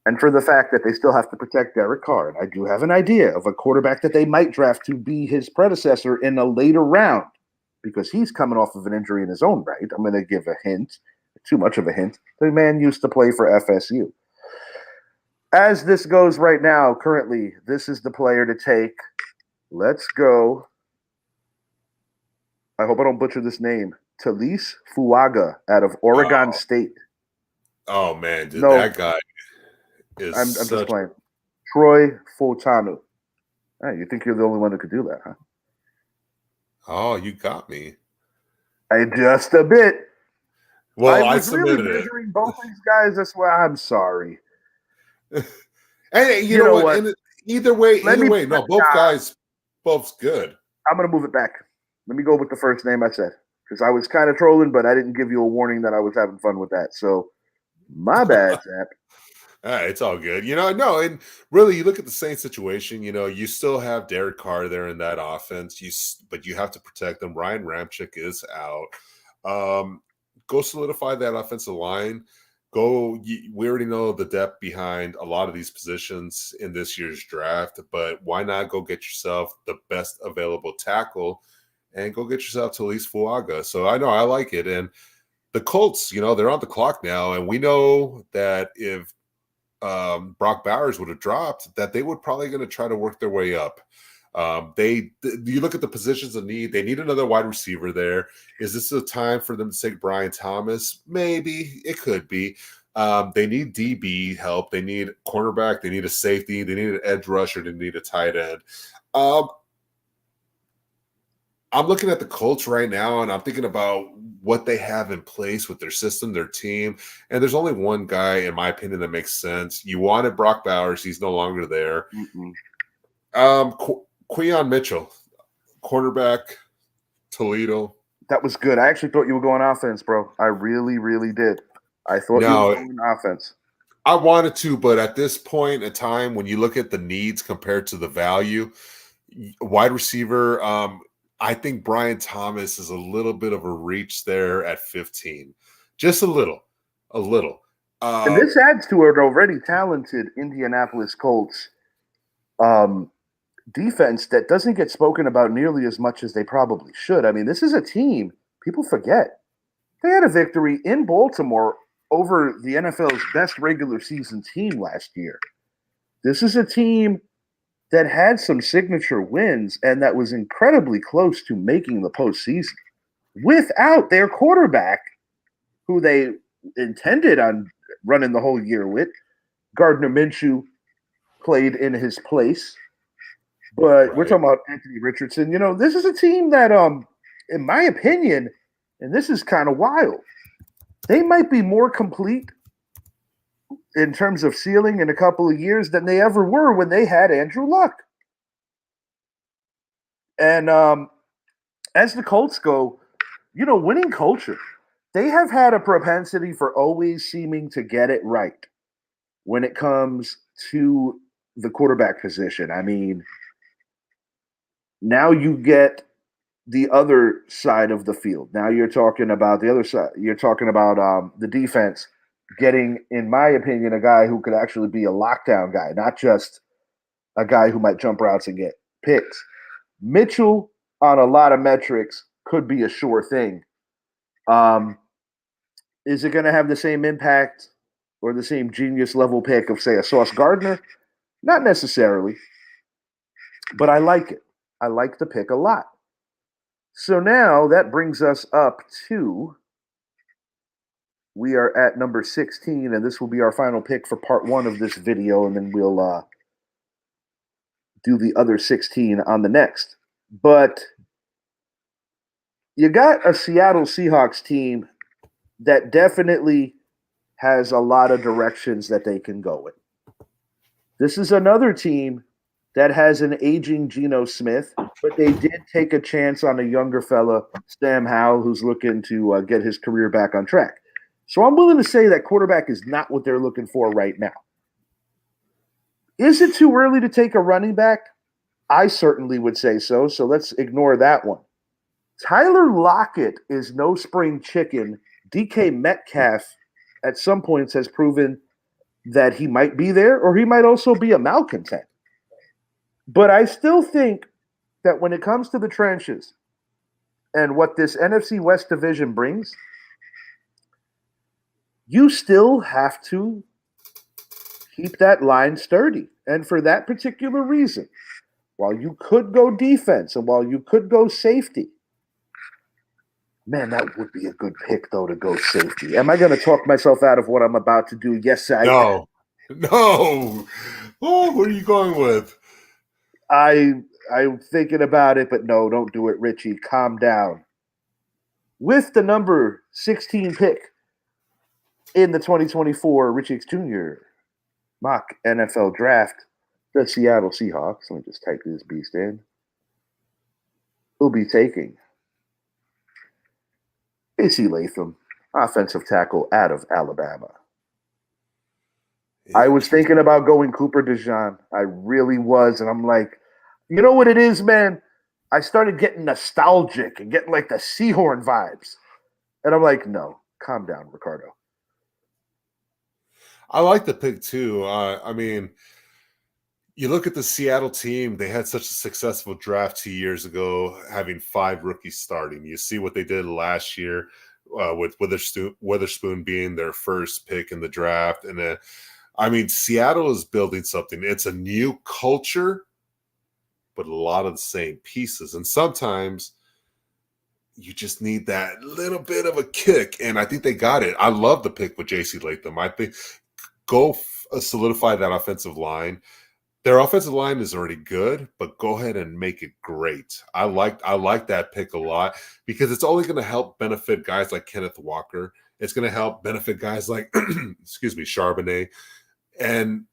and for the fact that they still have to protect Derek Carr, and I do have an idea of a quarterback that they might draft to be his predecessor in a later round, because he's coming off of an injury in his own right. I'm going to give a hint, too much of a hint. The man used to play for FSU. As this goes right now, currently, this is the player to take. Let's go. I hope I don't butcher this name. Talise Fuaga out of Oregon State. Oh, man, dude, that guy is I'm just playing. Troy Fotanu. Hey, you think you're the only one who could do that, huh? Oh, you got me. Just a bit. Well, I was really measuring both these guys. That's why I'm sorry. And you know what? Either way, no, both's good. I'm going to move it back. Let me go with the first name I said, because I was kind of trolling, but I didn't give you a warning that I was having fun with that. So, my bad, Zap. It's all good. You know, no, and really, you look at the same situation, you know, you still have Derek Carr there in that offense, but you have to protect them. Ryan Ramczyk is out. Go solidify that offensive line. We already know the depth behind a lot of these positions in this year's draft, but why not go get yourself the best available tackle and go get yourself Talise Fuaga? So I know I like it. And the Colts, you know, they're on the clock now, and we know that if Brock Bowers would have dropped, that they would probably going to try to work their way up. You look at the positions of need. They need another wide receiver there. Is this a time for them to take Brian Thomas? Maybe. It could be. They need DB help. They need cornerback. They need a safety. They need an edge rusher. They need a tight end. I'm looking at the Colts right now, and I'm thinking about what they have in place with their system, their team, and there's only one guy, in my opinion, that makes sense. You wanted Brock Bowers. He's no longer there. Queion Mitchell, cornerback, Toledo. That was good. I actually thought you were going offense, bro. I really, really did. I thought you were Now, going offense. I wanted to, but at this point in time, when you look at the needs compared to the value, wide receiver, I think Brian Thomas is a little bit of a reach there at 15. Just a little, a little. And this adds to an already talented Indianapolis Colts um, defense that doesn't get spoken about nearly as much as they probably should. I mean, this is a team people forget. They had a victory in Baltimore over the NFL's best regular season team last year. This is a team that had some signature wins and that was incredibly close to making the postseason without their quarterback, who they intended on running the whole year with. Gardner Minshew played in his place, but we're Right. talking about Anthony Richardson. You know, this is a team that, in my opinion, and this is kind of wild, they might be more complete in terms of ceiling in a couple of years than they ever were when they had Andrew Luck. And as the Colts go, you know, winning culture, they have had a propensity for always seeming to get it right when it comes to the quarterback position. I mean, now you get the other side of the field. Now you're talking about the other side. You're talking about the defense getting, in my opinion, a guy who could actually be a lockdown guy, not just a guy who might jump routes and get picks. Mitchell, on a lot of metrics, could be a sure thing. Um, is it going to have the same impact or the same genius level pick of, say, a Sauce Gardner? Not necessarily, but I like it. I like the pick a lot. So now that brings us up to, we are at number 16, and this will be our final pick for part one of this video, and then we'll do the other 16 on the next. But you got a Seattle Seahawks team that definitely has a lot of directions that they can go in. This is another team that has an aging Geno Smith, but they did take a chance on a younger fella, Sam Howell, who's looking to get his career back on track. So I'm willing to say that quarterback is not what they're looking for right now. Is it too early to take a running back? I certainly would say so. So let's ignore that one. Tyler Lockett is no spring chicken. DK Metcalf at some points has proven that he might be there, or he might also be a malcontent. But I still think that when it comes to the trenches and what this NFC West division brings, you still have to keep that line sturdy. And for that particular reason, while you could go defense and while you could go safety, man, that would be a good pick, though, to go safety. Am I going to talk myself out of what I'm about to do? Yes, I am. No. No. Oh, what are you going with? I'm thinking about it, but no, don't do it, Richie. Calm down. With the number 16 pick in the 2024 Richie X Jr. mock NFL draft, the Seattle Seahawks, let me just type this beast in, will be taking AC Latham, offensive tackle out of Alabama. I was thinking about going Cooper DeJean. I really was. And I'm like, you know what it is, man? I started getting nostalgic and getting like the Seahorn vibes. And I'm like, no, calm down, Ricardo. I like the pick too. I mean, you look at the Seattle team, they had such a successful draft 2 years ago, having 5 rookies starting. You see what they did last year with Witherspoon being their first pick in the draft. And I mean, Seattle is building something. It's a new culture, but a lot of the same pieces. And sometimes you just need that little bit of a kick. And I think they got it. I love the pick with JC Latham. I think go solidify that offensive line. Their offensive line is already good, but go ahead and make it great. I like that pick a lot because it's only going to help benefit guys like Kenneth Walker. It's going to help benefit guys like, excuse me, Charbonnet. And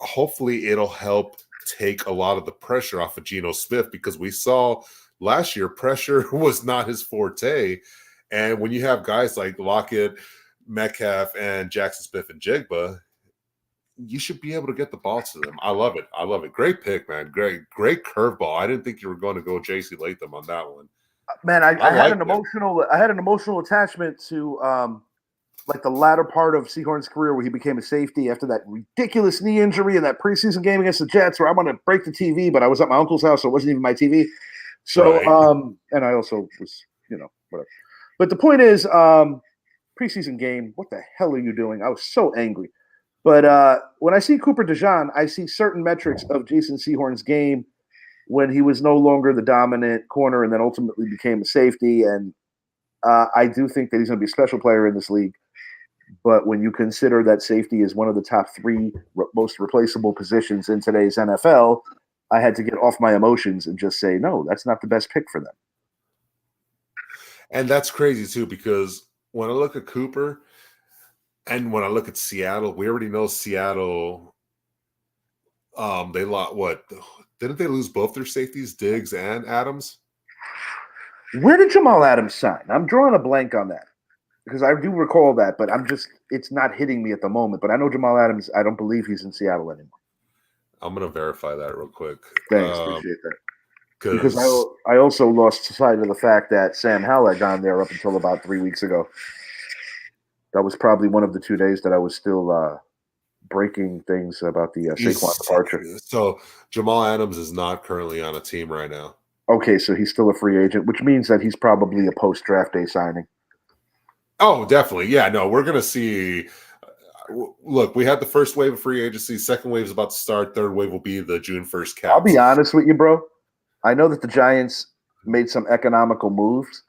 hopefully it'll help take a lot of the pressure off of Geno Smith because we saw last year, pressure was not his forte. And when you have guys like Lockett, Metcalf, and Jackson Smith and Jigba, you should be able to get the ball to them. I love it. I love it. Great pick, man. Great curveball. I didn't think you were going to go JC Latham on that one. Man, I had like an emotional attachment to like the latter part of Seahorn's career where he became a safety after that ridiculous knee injury in that preseason game against the Jets where I want to break the TV, but I was at my uncle's house, so it wasn't even my TV. So, Right. And I also was, whatever. But the point is, preseason game, what the hell are you doing? I was so angry. But when I see Cooper DeJean, I see certain metrics of Jason Sehorn's game when he was no longer the dominant corner and then ultimately became a safety. And I do think that he's going to be a special player in this league. But when you consider that safety is one of the top three most replaceable positions in today's NFL, I had to get off my emotions and just say, no, that's not the best pick for them. And that's crazy too, because when I look at Cooper and when I look at Seattle, we already know Seattle. They lost what? Didn't they lose both their safeties, Diggs and Adams? Where did Jamal Adams sign? I'm drawing a blank on that because I do recall that, but it's not hitting me at the moment. But I know Jamal Adams, I don't believe he's in Seattle anymore. I'm going to verify that real quick. Thanks, appreciate that. Because I also lost sight of the fact that Sam Howell had gone there up until about 3 weeks ago. That was probably one of the 2 days that I was still breaking things about the Saquon departure. So Jamal Adams is not currently on a team right now. Okay, so he's still a free agent, which means that he's probably a post-draft day signing. Oh, definitely. Yeah, no, we're going to see. Look, we had the first wave of free agency. Second wave is about to start. Third wave will be the June 1st cap. I'll be honest with you, bro. I know that the Giants made some economical moves,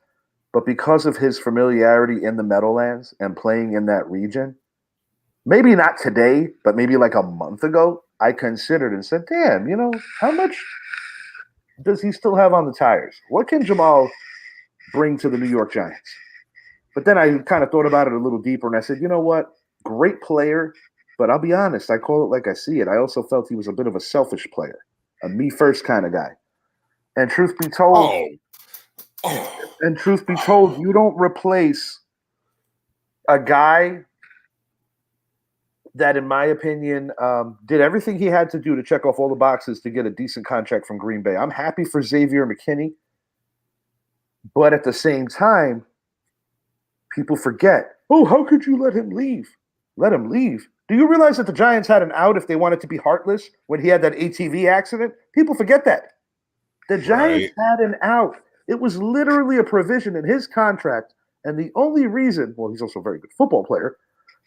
but because of his familiarity in the Meadowlands and playing in that region, maybe not today, but maybe like a month ago, I considered and said, damn, how much does he still have on the tires? What can Jamal bring to the New York Giants? But then I kind of thought about it a little deeper and I said, you know what? Great player, but I'll be honest, I call it like I see it. I also felt he was a bit of a selfish player, a me first kind of guy. And truth be told, you don't replace a guy that, in my opinion, did everything he had to do to check off all the boxes to get a decent contract from Green Bay. I'm happy for Xavier McKinney, but at the same time, people forget, oh, how could you let him leave? Let him leave. Do you realize that the Giants had an out if they wanted to be heartless when he had that ATV accident? People forget that. The Giants had an out. It was literally a provision in his contract. And the only reason, well, he's also a very good football player,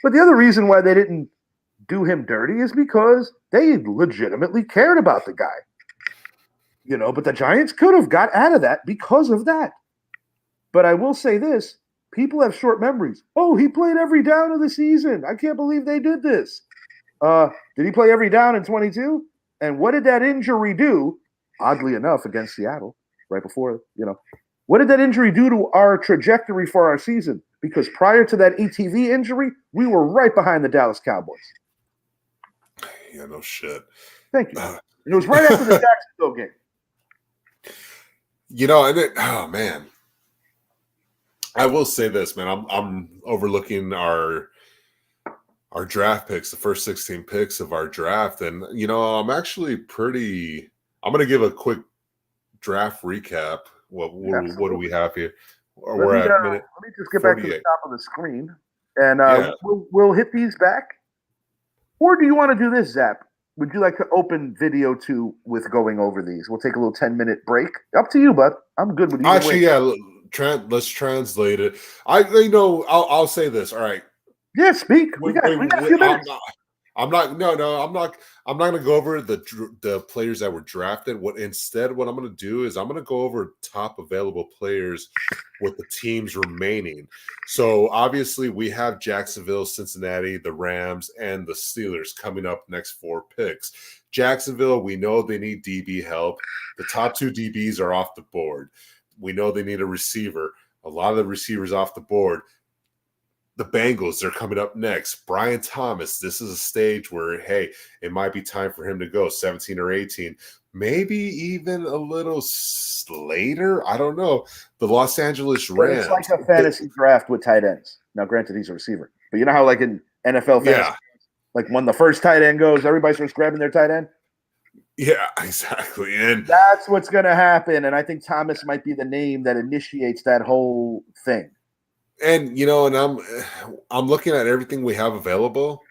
but the other reason why they didn't do him dirty is because they legitimately cared about the guy. But the Giants could have got out of that because of that. But I will say this, people have short memories. Oh, he played every down of the season. I can't believe they did this. Did he play every down in 22? And what did that injury do? Oddly enough, against Seattle, right before, what did that injury do to our trajectory for our season? Because prior to that ATV injury, we were right behind the Dallas Cowboys. Yeah, no shit. Thank you. And it was right after the Jacksonville game. Oh man, I will say this, man. I'm overlooking our draft picks, the first 16 picks of our draft, and I'm actually pretty. I'm going to give a quick draft recap. What do we have here? We're at minute. Let me just get 48. Back to the top of the screen, and we'll hit these back. Or do you want to do this, Zap? Would you like to open video 2 with going over these? We'll take a little 10-minute break. Up to you, bud. I'm good with you. Actually, yeah. Let's translate it. I'll say this. All right. Yeah, speak. We got a few minutes. I'm not going to go over the players that were drafted. What I'm going to do is I'm going to go over top available players with the teams remaining. So obviously we have Jacksonville, Cincinnati, the Rams, and the Steelers coming up next 4 picks. Jacksonville, we know they need DB help. The top 2 DBs are off the board. We know they need a receiver. A lot of the receivers off the board. The Bengals, they're coming up next. Brian Thomas, this is a stage where, hey, it might be time for him to go, 17 or 18. maybe even a little later. I don't know. The Los Angeles But it's like Rams. a fantasy draft with tight ends. Now, granted, he's a receiver, but you know how like in NFL fantasy, Yeah, like when the first tight end goes, everybody starts grabbing their tight end. yeah, exactly. And That's what's going to happen, and I think Thomas might be the name that initiates that whole thing. and I'm looking at everything we have available.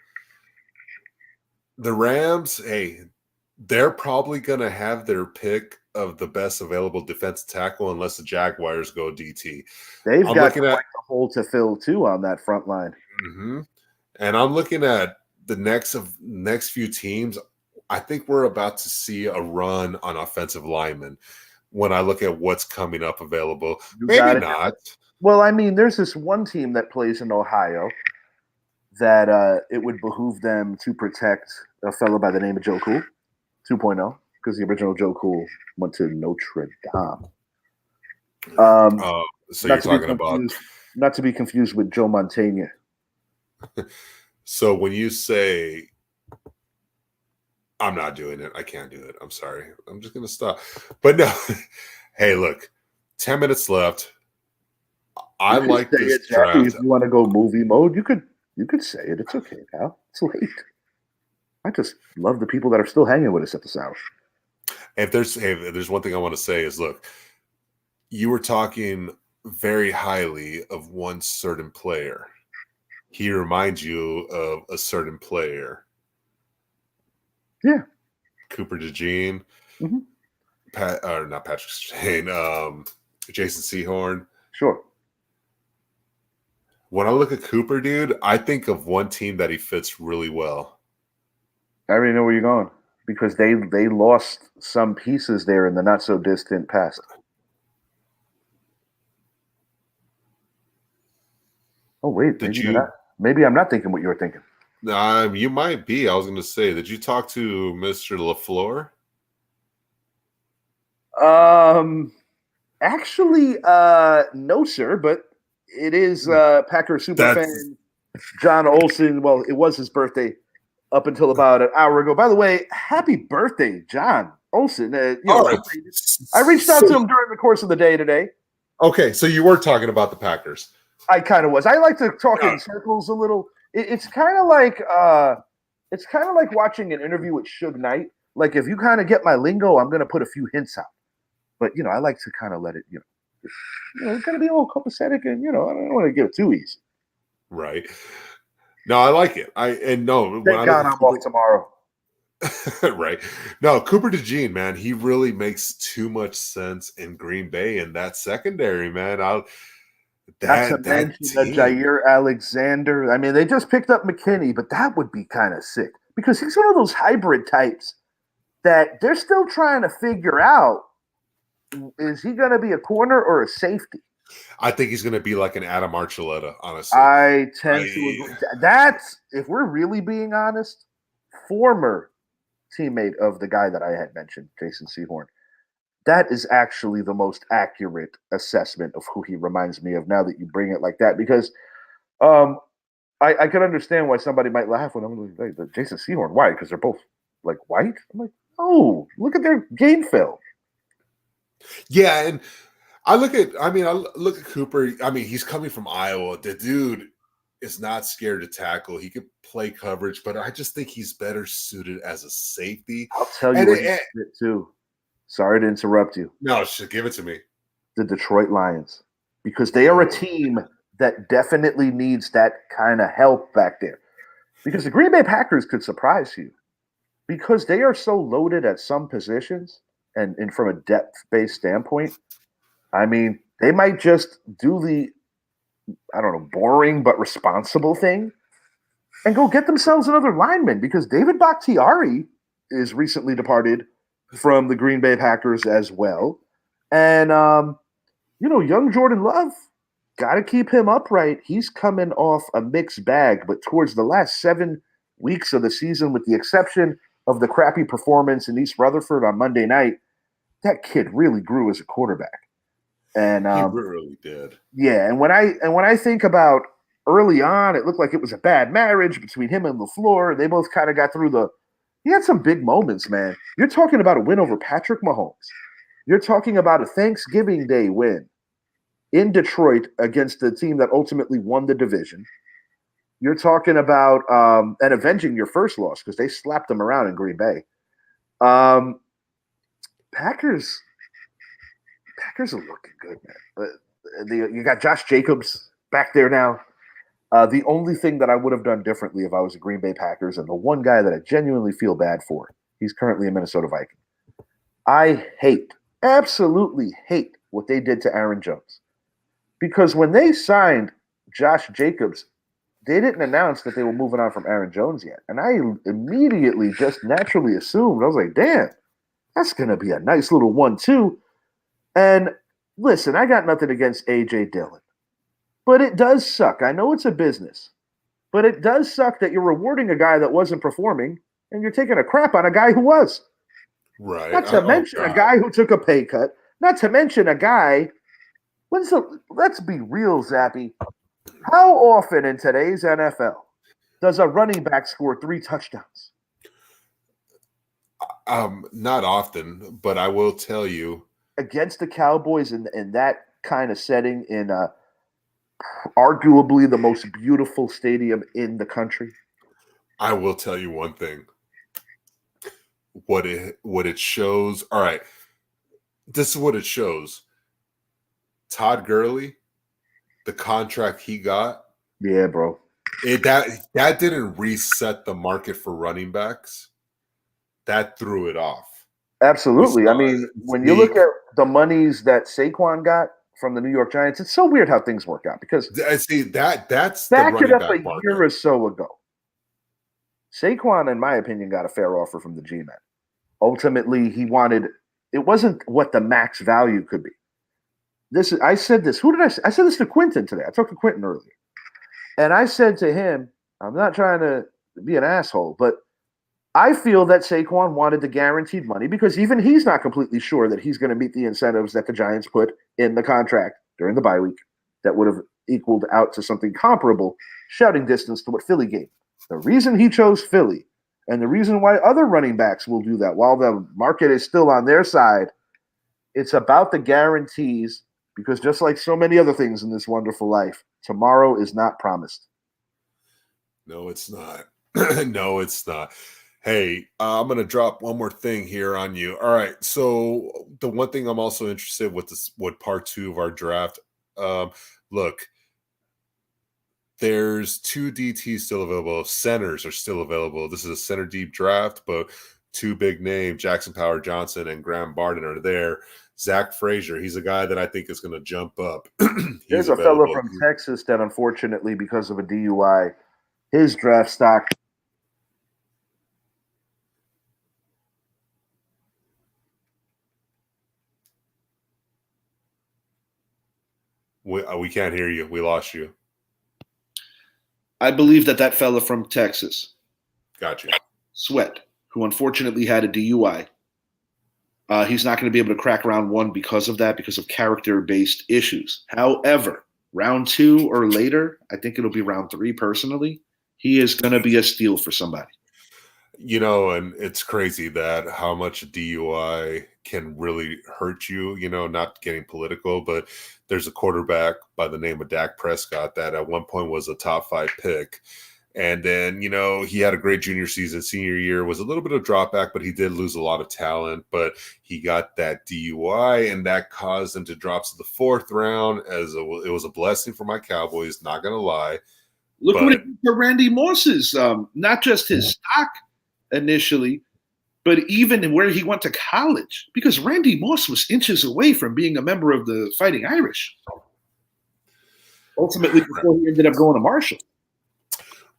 The Rams, hey, they're probably gonna have their pick of the best available defensive tackle unless the Jaguars go DT. They've I'm got looking quite at a hole to fill too on that front line. mhm. And I'm looking at the next few teams. I think we're about to see a run on offensive linemen when I look at what's coming up available. You Maybe got it. not. Well, I mean, there's this one team that plays in Ohio that it would behoove them to protect a fellow by the name of Joe Cool 2.0 because the original Joe Cool went to Notre Dame. So you're Not to be talking about confused, not to be confused with Joe Montaigne. so when you say I'm not doing it, I can't do it. I'm sorry. I'm just gonna stop. But no, hey, look, 10 minutes left. I You could like say this it, Zappy, draft. if you want to go movie mode. You could say it. It's okay, pal. It's late. I just love the people that are still hanging with us at this hour. If there's one thing I want to say is look, you were talking very highly of one certain player. He reminds you of a certain player. Yeah. Cooper DeJean, Hmm. or not Patrick Shane, Jason Sehorn. Sure. When I look at Cooper, dude, I think of one team that he fits really well. I already know where you're going because they lost some pieces there in the not so distant past. Oh wait, Did maybe you're not. you? Maybe I'm not thinking what you were thinking. You might be. I was going to say, did you talk to Mr. LaFleur? Um, actually, no, sir, but it is Packer super That's fan John Olson. Well, it was his birthday up until about an hour ago. By the way, happy birthday, John Olson. all right. I reached out So to him during the course of the day today. okay, so you were talking about the Packers. I kind of was. I like to talk Yeah. in circles a little. It's kind of like watching an interview with Suge Knight. Like if you kind of get my lingo, I'm going to put a few hints out. But I like to kind of let it, it's going to be a little copacetic, and I don't want to give it too easy. Right. No, I like it. When Thank I look God at I'm off tomorrow. right. No, Cooper DeJean, man, he really makes too much sense in Green Bay and that secondary, man. Not to That mention the team. Jair Alexander. I mean, they just picked up McKinney, but that would be kind of sick because he's one of those hybrid types that they're still trying to figure out: is he going to be a corner or a safety? I think he's going to be like an Adam Archuleta, honestly. I tend to I agree. That's, if we're really being honest, former teammate of the guy that I had mentioned, Jason Sehorn. That is actually the most accurate assessment of who he reminds me of now that you bring it like that. Because um, I can understand why somebody might laugh when I'm like, hey, Jason Sehorn. Why? Because they're both like white? I'm like, oh, look at their game film. yeah, and I look at Cooper. I mean, he's coming from Iowa. The dude is not scared to tackle. He could play coverage, but I just think he's better suited as a safety. I'll tell you And where he's fit too. Sorry to interrupt you. no, should give it to me. The Detroit Lions, because they are a team that definitely needs that kind of help back there. Because the Green Bay Packers could surprise you because they are so loaded at some positions and from a depth based standpoint. I mean, they might just do the, I don't know, boring but responsible thing and go get themselves another lineman because David Bakhtiari is recently departed from the Green Bay Packers as well. And, young Jordan Love, got to keep him upright. He's coming off a mixed bag, but towards the last 7 weeks of the season, with the exception of the crappy performance in East Rutherford on Monday night, that kid really grew as a quarterback. And He really did. yeah, and when I think about early on, it looked like it was a bad marriage between him and LaFleur. They both kind of got through He had some big moments, man. You're talking about a win over Patrick Mahomes. You're talking about a Thanksgiving Day win in Detroit against the team that ultimately won the division. You're talking about and avenging your first loss because they slapped them around in Green Bay. Um, Packers, Packers are looking good, man. You got Josh Jacobs back there now. The only thing that I would have done differently if I was a Green Bay Packers, and the one guy that I genuinely feel bad for, he's currently a Minnesota Viking. I hate, absolutely hate what they did to Aaron Jones. Because when they signed Josh Jacobs, they didn't announce that they were moving on from Aaron Jones yet. And I immediately just naturally assumed, I was like, damn, that's going to be a nice little 1-2. And listen, I got nothing against A.J. Dillon, but it does suck. I know it's a business, but it does suck that you're rewarding a guy that wasn't performing and you're taking a crap on a guy who was. Right. Not to mention a guy who took a pay cut. Not to mention a guy. Let's be real, Zappy. How often in today's NFL does a running back score 3 touchdowns? Not often, but I will tell you, against the Cowboys in that kind of setting in arguably the most beautiful stadium in the country. I will tell you one thing. What it shows. All right, this is what it shows. Todd Gurley, the contract he got. Yeah, bro. That didn't reset the market for running backs. That threw it off. Absolutely. I mean, when you look at the monies that Saquon got from the New York Giants, it's so weird how things work out because see that's back the it up a market. year or so ago. Saquon, in my opinion, got a fair offer from the G-Men. Ultimately, it wasn't what the max value could be. I said this. Who did I say? I said this to Quentin today. I talked to Quentin earlier. And I said to him, I'm not trying to be an asshole, but I feel that Saquon wanted the guaranteed money because even he's not completely sure that he's going to meet the incentives that the Giants put in the contract during the bye week that would have equaled out to something comparable, shouting distance to what Philly gave. The reason he chose Philly and the reason why other running backs will do that while the market is still on their side, it's about the guarantees because just like so many other things in this wonderful life, tomorrow is not promised. No, it's not. No, it's not. Hey, I'm going to drop one more thing here on you. All right. So the one thing I'm also interested with part 2 of our draft. Look, there's 2 DTs still available. Centers are still available. This is a center deep draft, but 2 big names, Jackson Power Johnson and Graham Barden, are there. Zach Frazier, he's a guy that I think is going to jump up. There's a fella from Texas that unfortunately, because of a DUI, his draft stock. We can't hear you. We lost you. I believe that fella from Texas, Gotcha, Sweat, who unfortunately had a DUI, he's not going to be able to crack round 1 because of that, because of character-based issues. However, round 2 or later, I think it'll be round 3 personally, he is going to be a steal for somebody. You know, and it's crazy that how much DUI can really hurt you, you know, not getting political, but there's a quarterback by the name of Dak Prescott that at one point was a top 5 pick. And then, you know, he had a great junior season. Senior year was a little bit of drop back, but he did lose a lot of talent. But he got that DUI, and that caused him to drop to the 4th round. It was a blessing for my Cowboys, not going to lie. Look what it did to Randy Moss's, not just his stock initially, but even where he went to college, because Randy Moss was inches away from being a member of the Fighting Irish. Ultimately, before he ended up going to Marshall.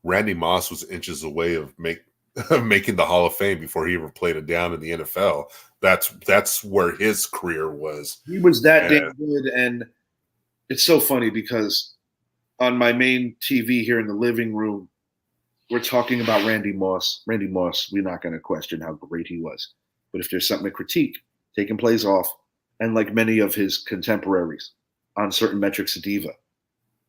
Randy Moss was inches away of making the Hall of Fame before he ever played it down in the NFL. That's where his career was. He was that damn good, and it's so funny because on my main TV here in the living room, we're talking about Randy Moss. Randy Moss, we're not going to question how great he was. But if there's something to critique, taking plays off, and like many of his contemporaries on certain metrics, a diva.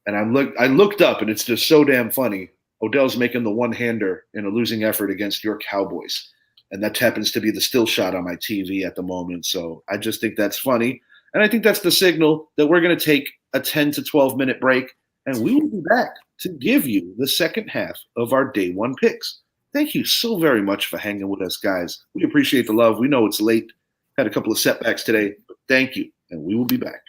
And I looked up, and it's just so damn funny. Odell's making the one-hander in a losing effort against your Cowboys. And that happens to be the still shot on my TV at the moment. So I just think that's funny. And I think that's the signal that we're going to take a 10 to 12-minute break, and we will be back to give you the second half of our day one picks. Thank you so very much for hanging with us, guys. We appreciate the love. We know it's late, had a couple of setbacks today, but thank you, and we will be back.